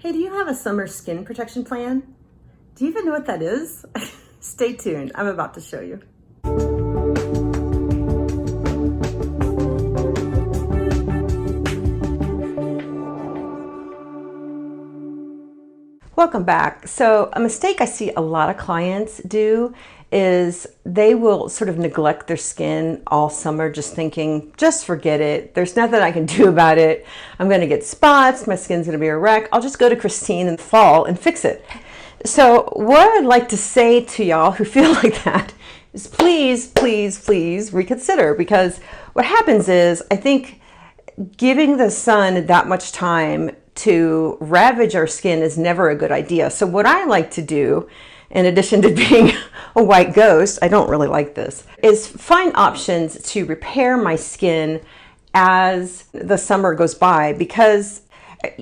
Hey, do you have a summer skin protection plan? Do you even know what that is? Stay tuned, I'm about to show you. Welcome back. So a mistake I see a lot of clients do is they will sort of neglect their skin all summer, just thinking, just forget it. There's nothing I can do about it. I'm going to get spots. My skin's going to be a wreck. I'll just go to Christine in the fall and fix it. So what I'd like to say to y'all who feel like that is please, please, please reconsider, because what happens is I think giving the sun that much time to ravage our skin is never a good idea. So what I like to do, in addition to being a white ghost, I don't really like this, is find options to repair my skin as the summer goes by, because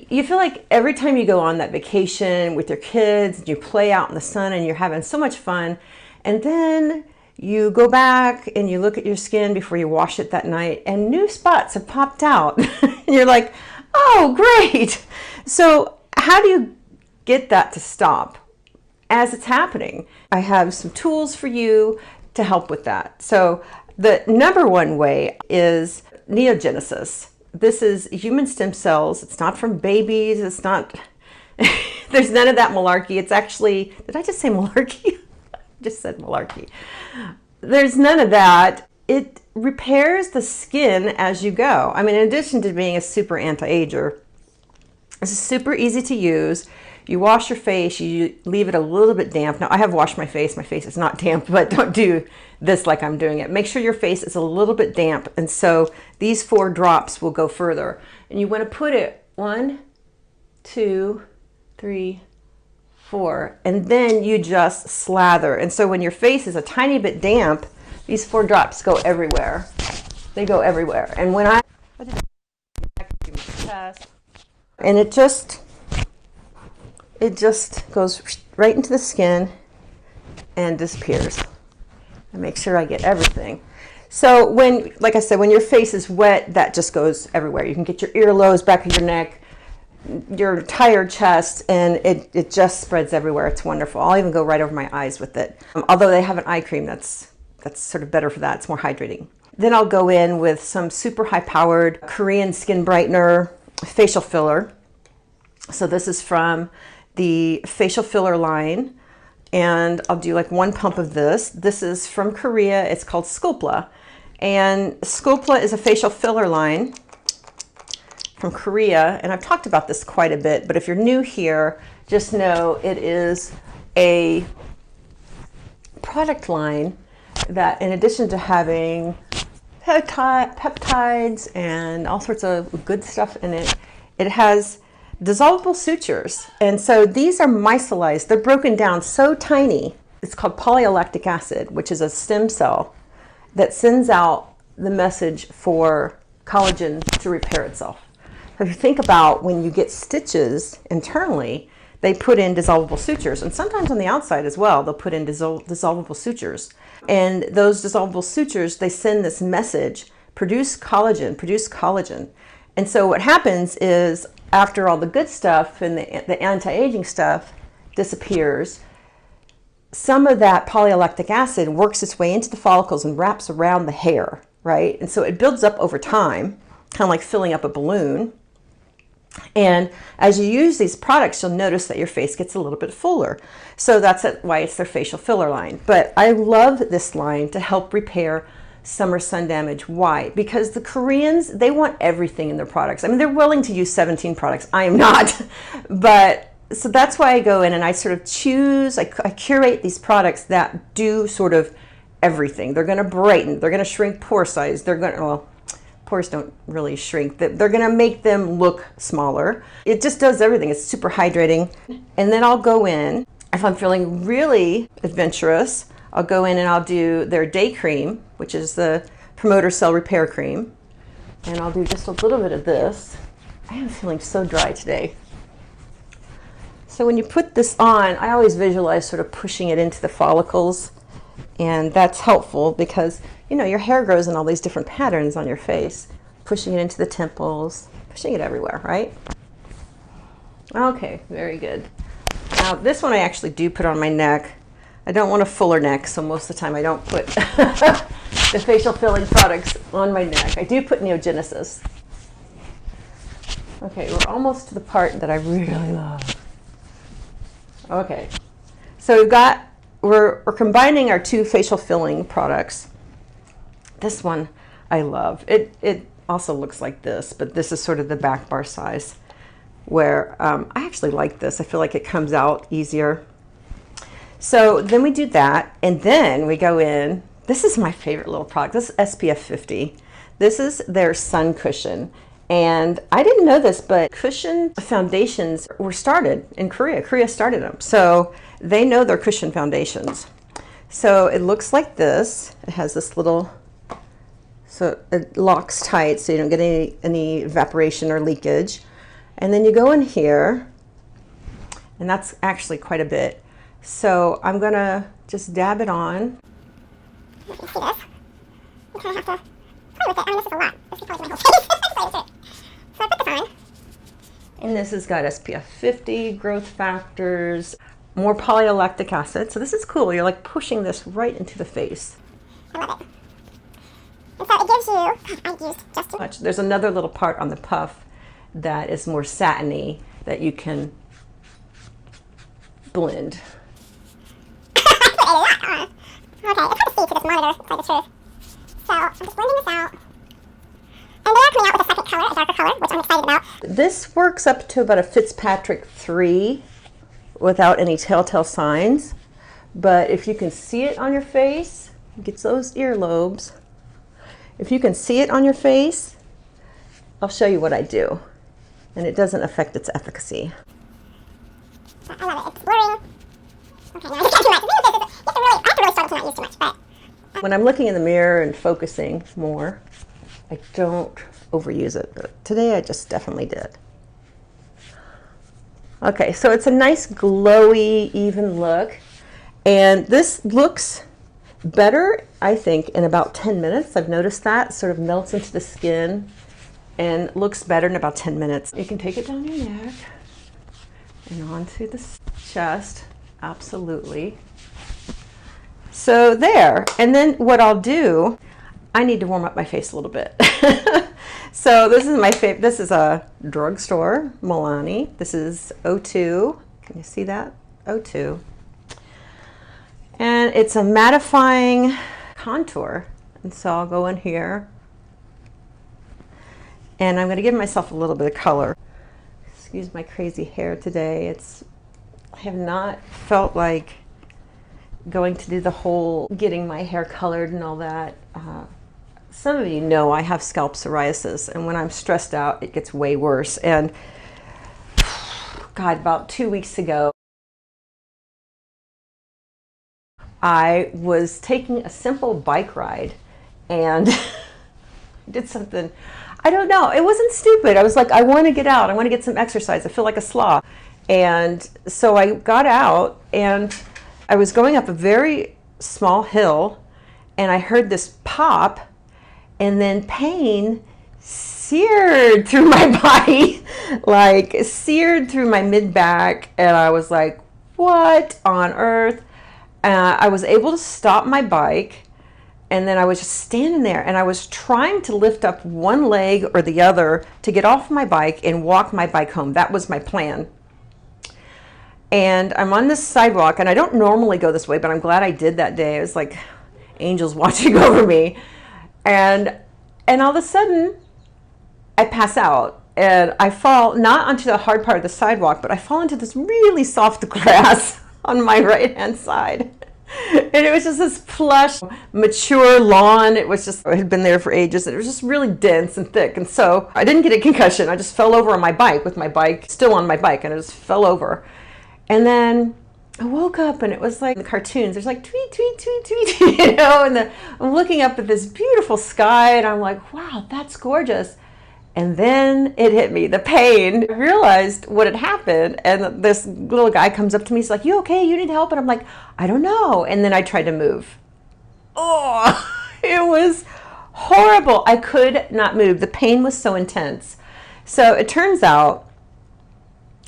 you feel like every time you go on that vacation with your kids and you play out in the sun and you're having so much fun, and then you go back and you look at your skin before you wash it that night and new spots have popped out and you're like, oh, great. So how do you get that to stop as it's happening? I have some tools for you to help with that. So the number one way is NeoGenesis. This is human stem cells. It's not from babies. It's not, there's none of that malarkey. It's actually, did I just say malarkey? I just said malarkey. There's none of that. It repairs the skin as you go. I mean, in addition to being a super anti-ager, it's super easy to use. You wash your face, you leave it a little bit damp. Now, I have washed my face is not damp, but don't do this like I'm doing it. Make sure your face is a little bit damp, and so these 4 drops will go further. And you want to put it 1, 2, 3, 4, and then you just slather. And so when your face is a tiny bit damp, these 4 drops go everywhere. They go everywhere. And when I do chest, and it just goes right into the skin and disappears. I make sure I get everything. So when, like I said, when your face is wet, that just goes everywhere. You can get your earlobes, back of your neck, your entire chest, and it just spreads everywhere. It's wonderful. I'll even go right over my eyes with it. Although they have an eye cream that's sort of better for that. It's more hydrating. Then I'll go in with some super high-powered Korean skin brightener facial filler. So this is from the facial filler line, and I'll do like 1 pump of this. This is from Korea. It's called SculPLLA, and SculPLLA is a facial filler line from Korea, and I've talked about this quite a bit, but if you're new here, just know it is a product line that, in addition to having peptides and all sorts of good stuff in it, it has dissolvable sutures. And so these are micellized. They're broken down so tiny. It's called polylactic acid, which is a stem cell that sends out the message for collagen to repair itself. So if you think about when you get stitches internally, they put in dissolvable sutures, and sometimes on the outside as well, they'll put in dissolvable sutures. And those dissolvable sutures, they send this message, produce collagen, produce collagen. And so what happens is, after all the good stuff and the anti-aging stuff disappears, some of that polylactic acid works its way into the follicles and wraps around the hair, right? And so it builds up over time, kind of like filling up a balloon. And as you use these products, you'll notice that your face gets a little bit fuller. So that's why it's their facial filler line. But I love this line to help repair summer sun damage. Why? Because the Koreans, they want everything in their products. I mean, they're willing to use 17 products. I am not. But so that's why I go in and I sort of choose, I curate these products that do sort of everything. They're going to brighten, they're going to shrink pore size, they're going to, well, pores don't really shrink. They're going to make them look smaller. It just does everything. It's super hydrating. And then I'll go in, if I'm feeling really adventurous, I'll go in and I'll do their day cream, which is the promoter cell repair cream. And I'll do just a little bit of this. I am feeling so dry today. So when you put this on, I always visualize sort of pushing it into the follicles. And that's helpful because, you know, your hair grows in all these different patterns on your face. Pushing it into the temples, pushing it everywhere, right? Okay, very good. Now this one I actually do put on my neck. I don't want a fuller neck, so most of the time I don't put the facial filling products on my neck. I do put NeoGenesis. Okay, we're almost to the part that I really love. Okay, so we're combining our two facial filling products. This one I love. It also looks like this, but this is sort of the back bar size, where I actually like this. I feel like it comes out easier. So then we do that, and then we go in. This is my favorite little product. This is SPF 50. This is their sun cushion. And I didn't know this, but cushion foundations were started in Korea. Korea started them. So they know their cushion foundations. So it looks like this. It has this little, so it locks tight so you don't get any evaporation or leakage. And then you go in here, and that's actually quite a bit. So I'm gonna just dab it on. You see this? You kind of have to play with it. I mean, this is a lot. This is probably my whole face. So I put this on. And this has got SPF 50, growth factors, more polylactic acid. So this is cool. You're like pushing this right into the face. I love it. And so it gives you, I used just too much. There's another little part on the puff that is more satiny that you can blend. Okay, it's hard to see to this monitor, to tell the truth. So I'm just blending this out. And they are coming out with a second color, a darker color, which I'm excited about. This works up to about a Fitzpatrick 3 without any telltale signs. But if you can see it on your face, it gets those earlobes. If you can see it on your face, I'll show you what I do. And it doesn't affect its efficacy. I love it. It's blurring. Okay, now I can't do much. I have to really struggle to not use too much, but when I'm looking in the mirror and focusing more, I don't overuse it, but today I just definitely did. Okay, so it's a nice glowy, even look, and this looks better, I think, in about 10 minutes. I've noticed that. It sort of melts into the skin and looks better in about 10 minutes. You can take it down your neck and onto the chest, absolutely. So there, and then what I'll do, I need to warm up my face a little bit. So this is my favorite. This is a drugstore Milani. This is O2. Can you see that? O2. And it's a mattifying contour. And so I'll go in here. And I'm going to give myself a little bit of color. Excuse my crazy hair today. I have not felt like going to do the whole getting my hair colored and all that. Some of you know I have scalp psoriasis, and when I'm stressed out, it gets way worse. And God, about 2 weeks ago, I was taking a simple bike ride and did something, I don't know, it wasn't stupid. I was like, I want to get out, I want to get some exercise, I feel like a sloth. And so I got out and I was going up a very small hill and I heard this pop, and then pain seared through my body, like seared through my mid-back, and I was like, what on earth? I was able to stop my bike, and then I was just standing there, and I was trying to lift up one leg or the other to get off my bike and walk my bike home. That was my plan. And I'm on this sidewalk, and I don't normally go this way, but I'm glad I did that day. It was like angels watching over me. And all of a sudden, I pass out, and I fall not onto the hard part of the sidewalk, but I fall into this really soft grass on my right-hand side. And it was just this plush, mature lawn. It had been there for ages, and it was just really dense and thick. And so I didn't get a concussion. I just fell over on my bike with my bike still on my bike, and I just fell over. And then I woke up, and it was like the cartoons. There's like tweet, tweet, tweet, tweet, you know, and I'm looking up at this beautiful sky, and I'm like, wow, that's gorgeous. And then it hit me, the pain. I realized what had happened, and this little guy comes up to me. He's like, you okay? You need help? And I'm like, I don't know. And then I tried to move. Oh, it was horrible. I could not move. The pain was so intense. So it turns out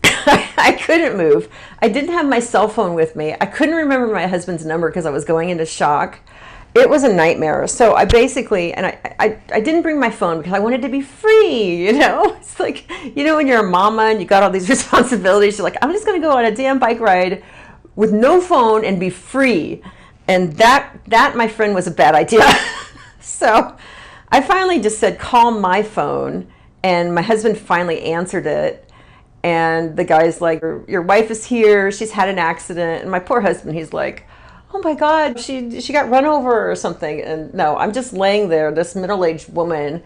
I I couldn't move. I didn't have my cell phone with me. I couldn't remember my husband's number because I was going into shock. It was a nightmare. So I basically, and I didn't bring my phone because I wanted to be free, you know? It's like, you know, when you're a mama and you got all these responsibilities, you're like, I'm just going to go on a damn bike ride with no phone and be free. And that, my friend, was a bad idea. So I finally just said, call my phone. And my husband finally answered it. And the guy's like, your wife is here. She's had an accident. And my poor husband, he's like, oh my God, she got run over or something. And no, I'm just laying there, this middle-aged woman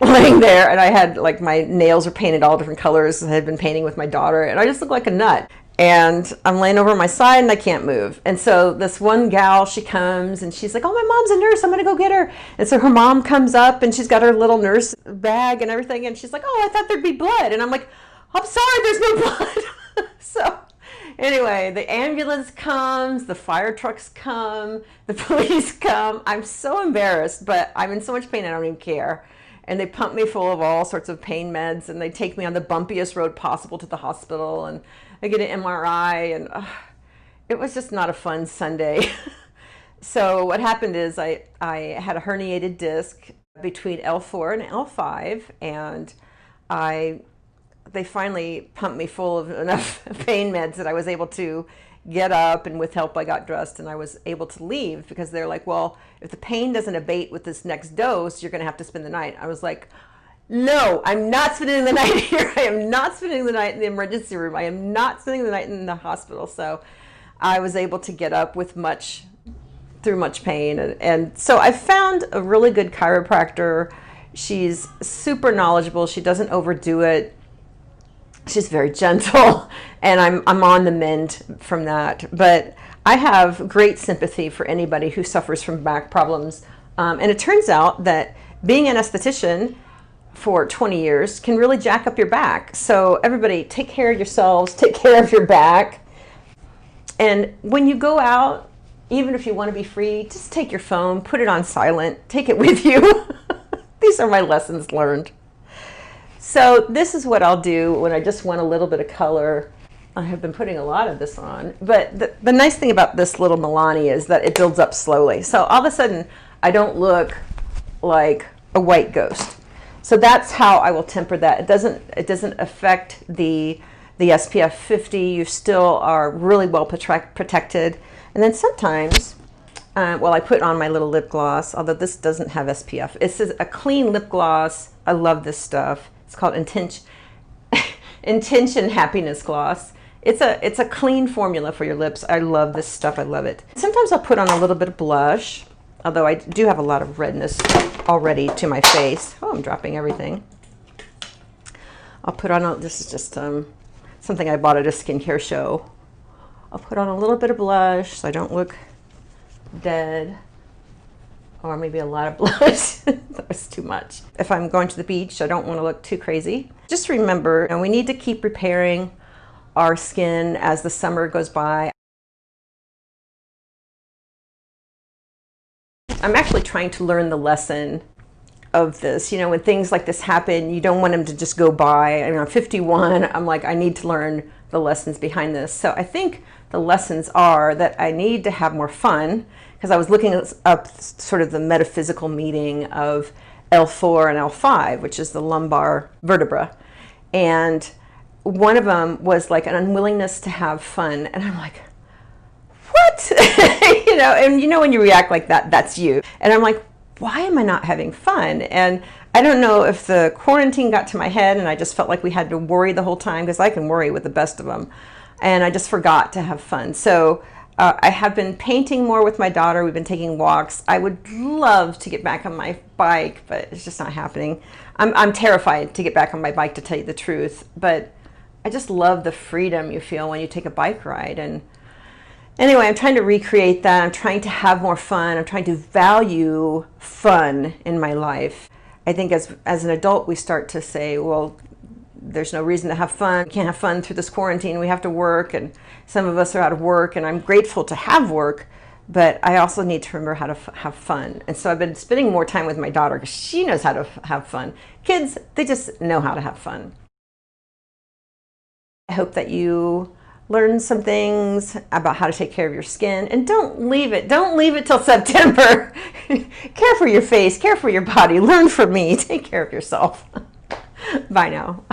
laying there. And I had, like, my nails are painted all different colors. I had been painting with my daughter. And I just look like a nut. And I'm laying over on my side and I can't move. And so this one gal, she comes and she's like, oh, my mom's a nurse. I'm going to go get her. And so her mom comes up and she's got her little nurse bag and everything. And she's like, oh, I thought there'd be blood. And I'm like, I'm sorry, there's no blood. So anyway, the ambulance comes, the fire trucks come, the police come. I'm so embarrassed, but I'm in so much pain I don't even care. And they pump me full of all sorts of pain meds and they take me on the bumpiest road possible to the hospital. And I get an MRI, and it was just not a fun Sunday. So what happened is I had a herniated disc between L4 and L5, and they finally pumped me full of enough pain meds that I was able to get up, and with help I got dressed and I was able to leave, because they're like, well, if the pain doesn't abate with this next dose, you're going to have to spend the night. I was like, no, I'm not spending the night here. I am not spending the night in the emergency room. I am not spending the night in the hospital. So I was able to get up through much pain. And so I found a really good chiropractor. She's super knowledgeable. She doesn't overdo it. She's very gentle, and I'm on the mend from that. But I have great sympathy for anybody who suffers from back problems. And it turns out that being an esthetician for 20 years can really jack up your back. So everybody, take care of yourselves, take care of your back. And when you go out, even if you want to be free, just take your phone, put it on silent, take it with you. These are my lessons learned. So this is what I'll do when I just want a little bit of color. I have been putting a lot of this on, but the nice thing about this little Milani is that it builds up slowly. So all of a sudden, I don't look like a white ghost. So that's how I will temper that. It doesn't affect the SPF 50. You still are really well protected. And then sometimes, I put on my little lip gloss, although this doesn't have SPF. It's a clean lip gloss. I love this stuff. It's called Intention Happiness Gloss. It's a clean formula for your lips. I love this stuff. I love it. Sometimes I'll put on a little bit of blush, although I do have a lot of redness already to my face. Oh, I'm dropping everything. I'll put on, this is just something I bought at a skincare show. I'll put on a little bit of blush so I don't look dead, or maybe a lot of blush. That was too much. If I'm going to the beach, I don't want to look too crazy. Just remember, we need to keep repairing our skin as the summer goes by. I'm actually trying to learn the lesson of this. You know, when things like this happen, you don't want them to just go by. I mean, I'm 51. I'm like, I need to learn the lessons behind this. So I think the lessons are that I need to have more fun, because I was looking up sort of the metaphysical meaning of L4 and L5, which is the lumbar vertebra. And one of them was like an unwillingness to have fun. And I'm like, what? And when you react like that, that's you. And I'm like, why am I not having fun? And I don't know if the quarantine got to my head and I just felt like we had to worry the whole time, because I can worry with the best of them. And I just forgot to have fun. So I have been painting more with my daughter. We've been taking walks. I would love to get back on my bike, but it's just not happening. I'm terrified to get back on my bike, to tell you the truth. But I just love the freedom you feel when you take a bike ride. And anyway, I'm trying to recreate that. I'm trying to have more fun. I'm trying to value fun in my life. I think as an adult, we start to say, well, there's no reason to have fun. We can't have fun through this quarantine. We have to work, and some of us are out of work, and I'm grateful to have work, but I also need to remember how to have fun. And so I've been spending more time with my daughter, because she knows how to have fun. Kids, they just know how to have fun. I hope that you learn some things about how to take care of your skin, and don't leave it till September. Care for your face, care for your body, learn from me, take care of yourself. Bye now.